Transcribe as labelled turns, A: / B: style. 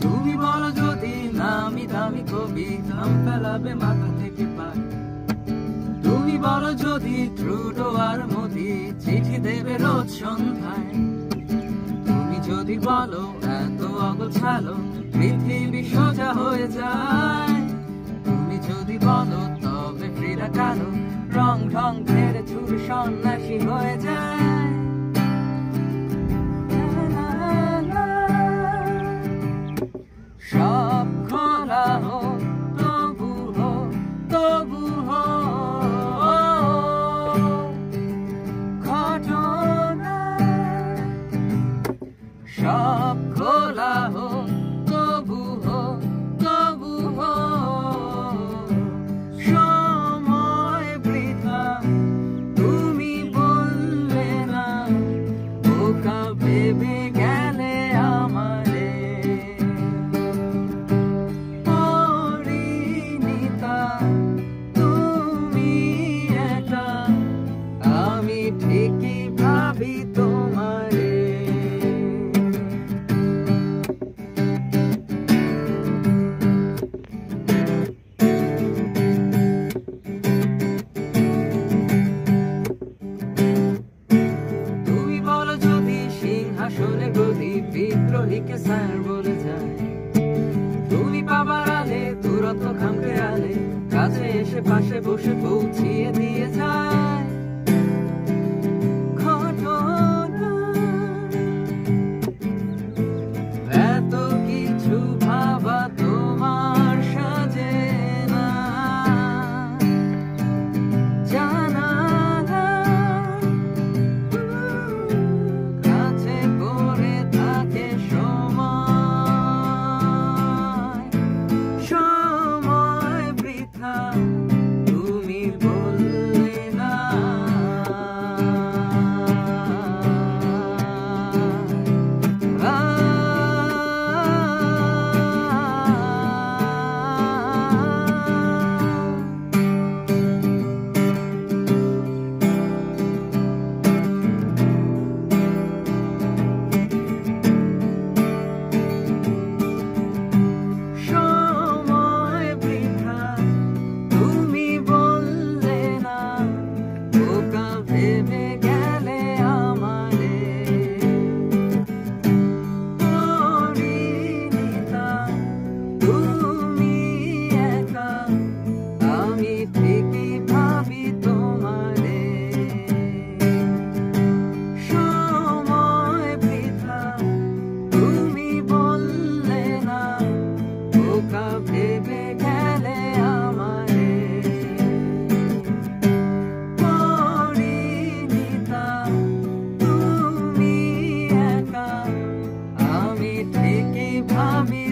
A: তুমি বলো যদি নামি দামি কবি নাম ফেলাবে মাথা থেকে পায়। তুমি বলো যদি ট্রুডো আর মোদি চিঠি দেবে রোজ সন্ধ্যায়। তুমি যদি বলো এত অগোছালো পৃথিবী সোজা হয়ে যায়। তুমি যদি বলো তবে ফ্রিডা কালো রং ঢং ছেড়ে ছুড়ে সন্ন্যাসী হয়ে যায়। সব খোলা হোক তবু হোক তবু হোক ঘটনা। সব খোলা হোক তবু হোক তবু হোক সময় বৃথা। তুমি বললে না বোকা ভেবে গেলে আমারে। পরিণীতা তুমি একা আমি ঠিকই ভাবি তোমারে। তুমি বলো যদি সিংহাসনে গদি বিদ্রোহীকে স্যার বলে যায়। তুমি বাবার আলে দূরত্ব খামকে আলে কাছে এসে পাশে বসে পৌঁছিয়ে দিয়ে যায়। ঘটনা এত কিছু ভাবা তোমার সাজে না। জানালা কাছে পড়ে থাকে সময়। সময় বৃথা তুমি বললে না। সময় বৃথা তুমি বললে না বোকা ভেবে গেলে আমারে। পরিণীতা তুমি একা আমি ঠিকই ভাবি তোমারে। সময় বৃথা তুমি বললে না বোকা ভেবে গেলে আমারে। পরিণীতা তুমি একা আমি ঠিকই ভাবি